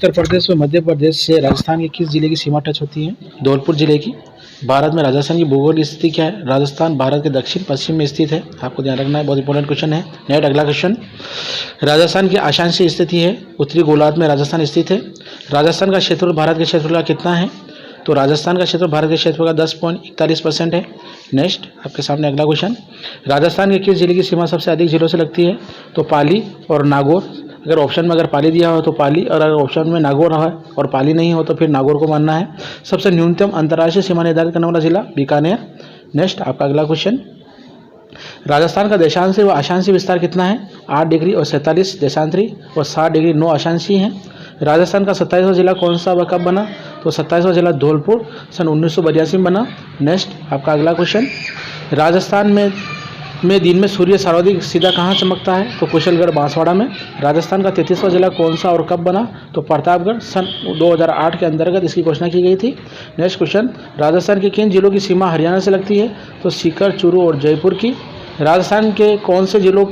उत्तर प्रदेश व मध्य प्रदेश से राजस्थान के किस जिले की सीमा टच होती है? धौलपुर जिले की। भारत में राजस्थान की भौगोलिक स्थिति क्या है? राजस्थान भारत के दक्षिण पश्चिम में स्थित है, आपको ध्यान रखना है, बहुत इंपॉर्टेंट क्वेश्चन है। नेक्स्ट अगला क्वेश्चन, राजस्थान की अक्षांशीय स्थिति है, उत्तरी गोलार्ध में राजस्थान स्थित है। राजस्थान का क्षेत्रफल भारत के क्षेत्रफल का कितना है? तो राजस्थान का क्षेत्रफल भारत के क्षेत्रफल का 10.41% है। नेक्स्ट आपके सामने अगला क्वेश्चन, राजस्थान के किस जिले की सीमा सबसे अधिक जिलों से लगती है? तो पाली और नागौर। अगर ऑप्शन में अगर पाली दिया हो तो पाली, और अगर ऑप्शन में नागौर है और पाली नहीं हो तो फिर नागौर को मानना है। सबसे न्यूनतम अंतर्राष्ट्रीय सीमा निर्धारित करने वाला जिला बीकानेर। नेक्स्ट आपका अगला क्वेश्चन, राजस्थान का देशांशी व अक्षांशीय विस्तार कितना है? 8 डिग्री और 47 देशांतरी और 60 डिग्री 9 अक्षांशीय है। राजस्थान का 27वां जिला कौन सा व कब बना? तो 27वां जिला धौलपुर सन 1982 में बना। नेक्स्ट आपका अगला क्वेश्चन, राजस्थान में दिन में सूर्य सर्वाधिक सीधा कहाँ चमकता है? तो कुशलगढ़ बांसवाड़ा में। राजस्थान का 33वां जिला कौन सा और कब बना? तो प्रतापगढ़ सन 2008 के अंतर्गत इसकी घोषणा की गई थी। नेक्स्ट क्वेश्चन, राजस्थान के किन जिलों की सीमा हरियाणा से लगती है? तो सीकर, चूरू और जयपुर की। राजस्थान के कौन से जिलों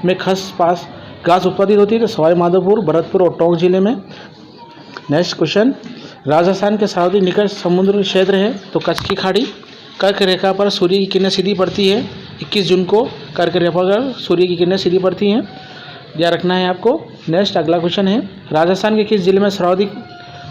में खसपास घास उत्पादित होती है? तो सवाई माधोपुर, भरतपुर और टोंक जिले में। नेक्स्ट क्वेश्चन, राजस्थान के सर्वाधिक निकट समुद्र क्षेत्र है? तो कच्छ की खाड़ी। कर्क रेखा पर सूर्य की किरणें सीधी पड़ती है? 21 जून को कर्क रेखा पर सूर्य की किरणें सीधी पड़ती हैं, ध्यान रखना है आपको। नेक्स्ट अगला क्वेश्चन है, राजस्थान के किस जिले में सर्वाधिक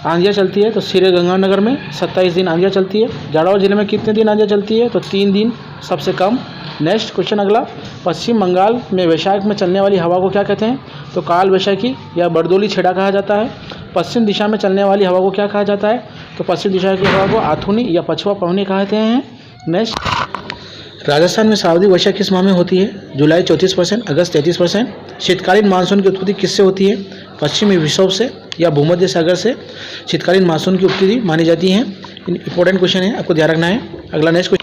आंधियाँ चलती है? तो श्रीगंगानगर में 27 दिन आंधियाँ चलती है। जालौर जिले में कितने दिन आंधियाँ चलती है? तो 3 दिन सबसे कम। नेक्स्ट क्वेश्चन अगला, पश्चिम बंगाल में वैशाख में चलने वाली हवा को क्या कहते हैं? तो काल वैशाखी या बरदोली छेड़ा कहा जाता है। पश्चिम दिशा में चलने वाली हवा को क्या कहा जाता है? तो पश्चिम दिशा की हवा को आथुनी या पछुआ पवनी कहते हैं। नेक्स्ट, राजस्थान में सर्वाधिक वर्षा किस माह में होती है? जुलाई 34%, अगस्त 33%। शीतकालीन मानसून की उत्पत्ति किससे होती है? पश्चिमी विक्षोभ से या भूमध्य सागर से शीतकालीन मानसून की उत्पत्ति मानी जाती है। इंपॉर्टेंट क्वेश्चन है, आपको ध्यान रखना है। अगला नेक्स्ट क्वेश्चन,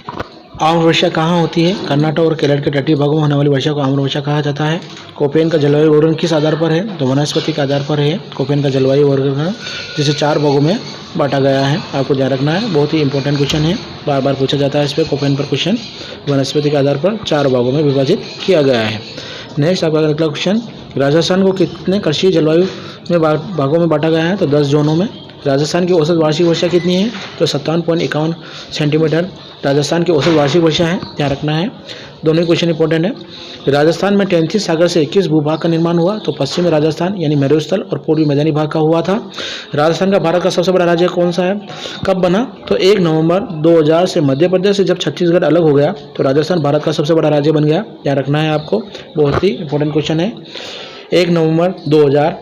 आम्र वर्षा कहाँ होती है? कर्नाटक और केरल के तटीय भागों में होने वाली वर्षा को आम्र वर्षा कहा जाता है। कोपेन का जलवायु वर्गीकरण किस आधार पर है? तो वनस्पति के आधार पर है कोपेन का जलवायु वर्गीकरण, जिसे 4 भागों में बांटा गया है, आपको ध्यान रखना है। बहुत ही इंपॉर्टेंट क्वेश्चन है, बार बार पूछा जाता है इस पर कोपेन पर क्वेश्चन। वनस्पति के आधार पर 4 भागों में विभाजित किया गया है। नेक्स्ट आपका अगला क्वेश्चन, राजस्थान को कितने कृषि जलवायु में भागों में बांटा गया है? तो 10 जोनों में। राजस्थान की औसत वार्षिक वर्षा कितनी है? तो 57.51 सेंटीमीटर राजस्थान की औसत वार्षिक वर्षा है, ध्यान रखना है। दोनों ही क्वेश्चन इंपॉर्टेंट है। राजस्थान में टेंथिस सागर से किस भूभाग का निर्माण हुआ? तो पश्चिमी राजस्थान यानी मरुस्थल और पूर्वी मैदानी भाग का हुआ था। राजस्थान का भारत का सबसे बड़ा राज्य कौन सा है? कब बना? तो 1 नवंबर 2000 से मध्य प्रदेश से जब छत्तीसगढ़ अलग हो गया तो राजस्थान भारत का सबसे बड़ा राज्य बन गया, ध्यान रखना है आपको। बहुत ही इंपॉर्टेंट क्वेश्चन है। 1 नवंबर 2000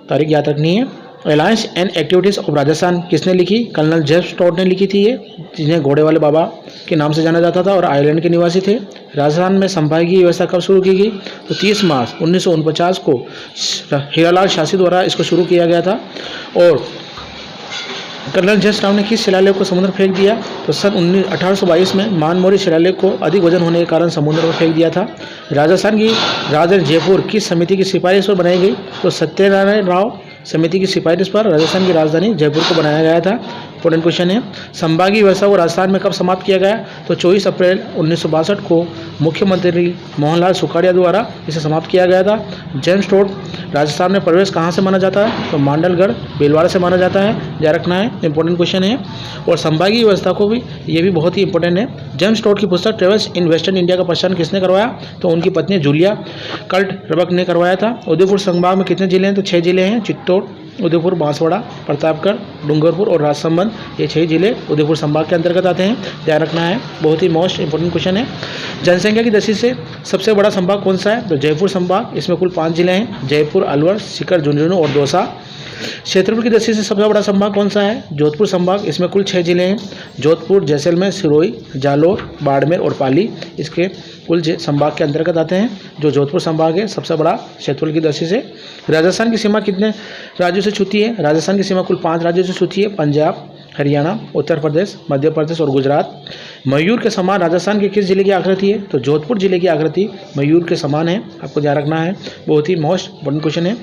तारीख याद रखनी है। Alliance and activities of Rajasthan किसने लिखी? कर्नल जेम्स टॉड ने लिखी थी ये, जिन्हें घोड़े वाले बाबा के नाम से जाना जाता था और आयरलैंड के निवासी थे। राजस्थान में संभागीय व्यवस्था कब शुरू की गई? तो 30 मार्च 1949 को हीरालाल शास्त्री द्वारा इसको शुरू किया गया था। और कर्नल जेम्स टॉड ने किस शिलालेख को समुद्र में फेंक दिया? तो सन 1822 में मानमोरी शिलालेख को अधिक वजन होने के कारण समुद्र में फेंक दिया था। राजस्थान की राजधानी जयपुर किस समिति की सिफारिश पर बनाई गई? तो सत्यनारायण राव समिति की सिफारिश पर राजस्थान की राजधानी जयपुर को बनाया गया था। इंपॉर्टेंट क्वेश्चन है। संभागीय व्यवस्था को राजस्थान में कब समाप्त किया गया? तो 24 अप्रैल 1962 को मुख्यमंत्री मोहनलाल सुखाड़िया द्वारा इसे समाप्त किया गया था। जेम्स टॉड राजस्थान में प्रवेश कहाँ से माना जाता है? तो मांडलगढ़ भीलवाड़ा से माना जाता है, ध्यान रखना है, इंपॉर्टेंट क्वेश्चन है। और संभागीय व्यवस्था को भी, ये भी बहुत ही इंपॉर्टेंट है। जेम्स टॉड की पुस्तक ट्रेवल्स इन वेस्टर्न इंडिया का प्रकाशन किसने करवाया? तो उनकी पत्नी जूलिया कल्ट-रबक ने करवाया था। उदयपुर संभाग में कितने जिले हैं? तो 6 जिले हैं, चित्तौड़, उदयपुर, बांसवाड़ा, प्रतापगढ़, डूंगरपुर और राजसमंद, ये 6 जिले उदयपुर संभाग के अंतर्गत आते हैं, ध्यान रखना है। बहुत ही मोस्ट इंपॉर्टेंट क्वेश्चन है। जनसंख्या की दृष्टि से सबसे बड़ा संभाग कौन सा है? तो जयपुर संभाग, इसमें कुल 5 जिले हैं, जयपुर, अलवर, सीकर, झुंझुनू और दौसा। क्षेत्रफल की दृष्टि से सबसे बड़ा संभाग कौन सा है? जोधपुर संभाग, इसमें कुल 6 जिले हैं, जोधपुर, जैसलमेर, सिरोही, जालौर, बाड़मेर और पाली इसके कुल संभाग के अंतर्गत आते हैं। जो जोधपुर संभाग है सबसे बड़ा क्षेत्रफल की दृष्टि से। राजस्थान की सीमा कितने राज्यों से छूती है? राजस्थान की सीमा कुल 5 राज्यों से छूती है, पंजाब, हरियाणा, उत्तर प्रदेश, मध्य प्रदेश और गुजरात। मयूर के समान राजस्थान के किस जिले की आकृति है? तो जोधपुर जिले की आकृति मयूर के समान है, आपको ध्यान रखना है, बहुत ही मोस्ट इंपोर्टेंट क्वेश्चन है।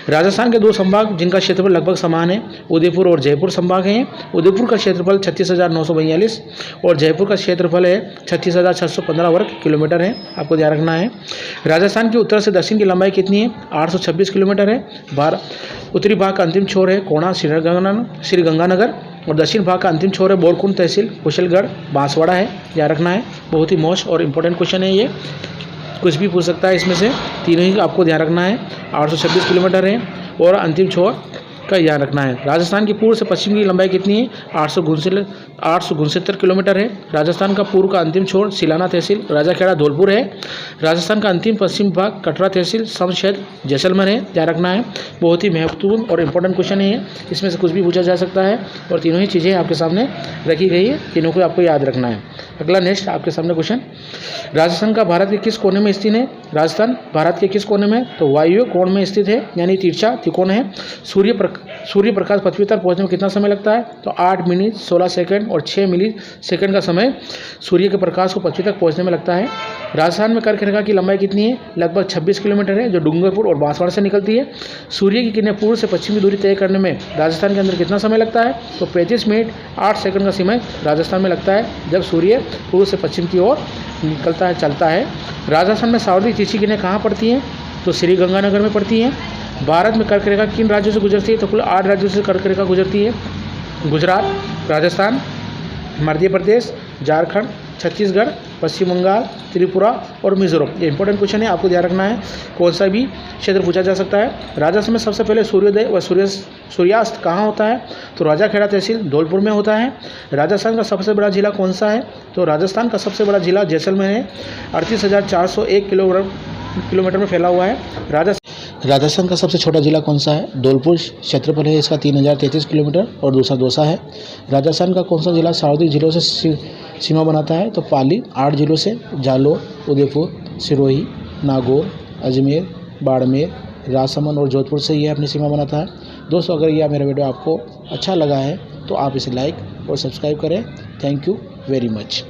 राजस्थान के दो संभाग जिनका क्षेत्रफल लगभग समान है, उदयपुर और जयपुर संभाग हैं। उदयपुर का क्षेत्रफल 36,942 और जयपुर का क्षेत्रफल है 36,615 वर्ग किलोमीटर है, आपको ध्यान रखना है। राजस्थान के उत्तर से दक्षिण की लंबाई कितनी है? 826 किलोमीटर है। उत्तरी भाग का अंतिम छोर है कोणा श्रीगंगानगर और दक्षिण भाग का अंतिम छोर है बोरकुंड तहसील कुशलगढ़ बांसवाड़ा है, ध्यान रखना है, बहुत ही मोस्ट और इम्पोर्टेंट क्वेश्चन है ये, कुछ भी पूछ सकता है इसमें से, तीनों ही आपको ध्यान रखना है। 826 किलोमीटर है और अंतिम छोर का ध्यान रखना है। राजस्थान की पूर्व से पश्चिम की लंबाई कितनी है? 869 किलोमीटर है। राजस्थान का पूर्व का अंतिम छोर सिलाना तहसील राजाखेड़ा धौलपुर है। राजस्थान का अंतिम पश्चिम भाग कटरा तहसील समशेर जैसलमेर है, ध्यान रखना है, बहुत ही महत्वपूर्ण और इंपॉर्टेंट क्वेश्चन है, इसमें से कुछ भी पूछा जा सकता है और तीनों ही चीज़ें आपके सामने रखी गई है, तीनों को आपको याद रखना है। अगला नेक्स्ट आपके सामने क्वेश्चन, राजस्थान का भारत के किस कोने में स्थित है? राजस्थान भारत के किस कोने में? तो वायव्य कोण में स्थित है, यानी तिरछा त्रिकोण है। सूर्य प्रकाश पृथ्वी तक पहुंचने में कितना समय लगता है? तो 8 मिनट 16 सेकंड और 6 मिली सेकंड का समय सूर्य के प्रकाश को पृथ्वी तक पहुंचने में लगता है। राजस्थान में कर्क रेखा की लंबाई कितनी है? लगभग 26 किलोमीटर है, जो डूंगरपुर और बांसवाड़ा से निकलती है। सूर्य की किरणें पूर्व से पश्चिम की दूरी तय करने में राजस्थान के अंदर कितना समय लगता है? तो 35 मिनट 8 सेकंड का समय राजस्थान में लगता है, जब सूर्य पूर्व से पश्चिम की ओर निकलता है, चलता है। राजस्थान में सार्वत्रिक तिरछी किरणें कहाँ पड़ती हैं? तो श्रीगंगानगर में पड़ती हैं। भारत में कर्क रेखा किन राज्यों से गुजरती है? तो कुल 8 राज्यों से कर्क रेखा गुजरती है, गुजरात, राजस्थान, मध्य प्रदेश, झारखंड, छत्तीसगढ़, पश्चिम बंगाल, त्रिपुरा और मिजोरम। ये इंपॉर्टेंट क्वेश्चन है, आपको ध्यान रखना है, कौन सा भी क्षेत्र पूछा जा सकता है। राजस्थान में सबसे पहले सूर्योदय व सूर्यास्त कहाँ होता है? तो राजाखेड़ा तहसील धौलपुर में होता है। राजस्थान का सबसे बड़ा जिला कौन सा है? तो राजस्थान का सबसे बड़ा जिला जैसलमेर है, 38,401 किलोमीटर में फैला हुआ है। राजस्थान का सबसे छोटा जिला कौन सा है? धौलपुर क्षेत्रफल है इसका 3033 किलोमीटर और दूसरा दौसा है। राजस्थान का कौन सा जिला सार्वत्रिक जिलों से सीमा बनाता है? तो पाली 8 जिलों से, जालोर, उदयपुर, सिरोही, नागौर, अजमेर, बाड़मेर, राजसमंद और जोधपुर से ये अपनी सीमा बनाता है। दोस्तों, अगर यह मेरा वीडियो आपको अच्छा लगा है तो आप इसे लाइक और सब्सक्राइब करें। Thank you very much.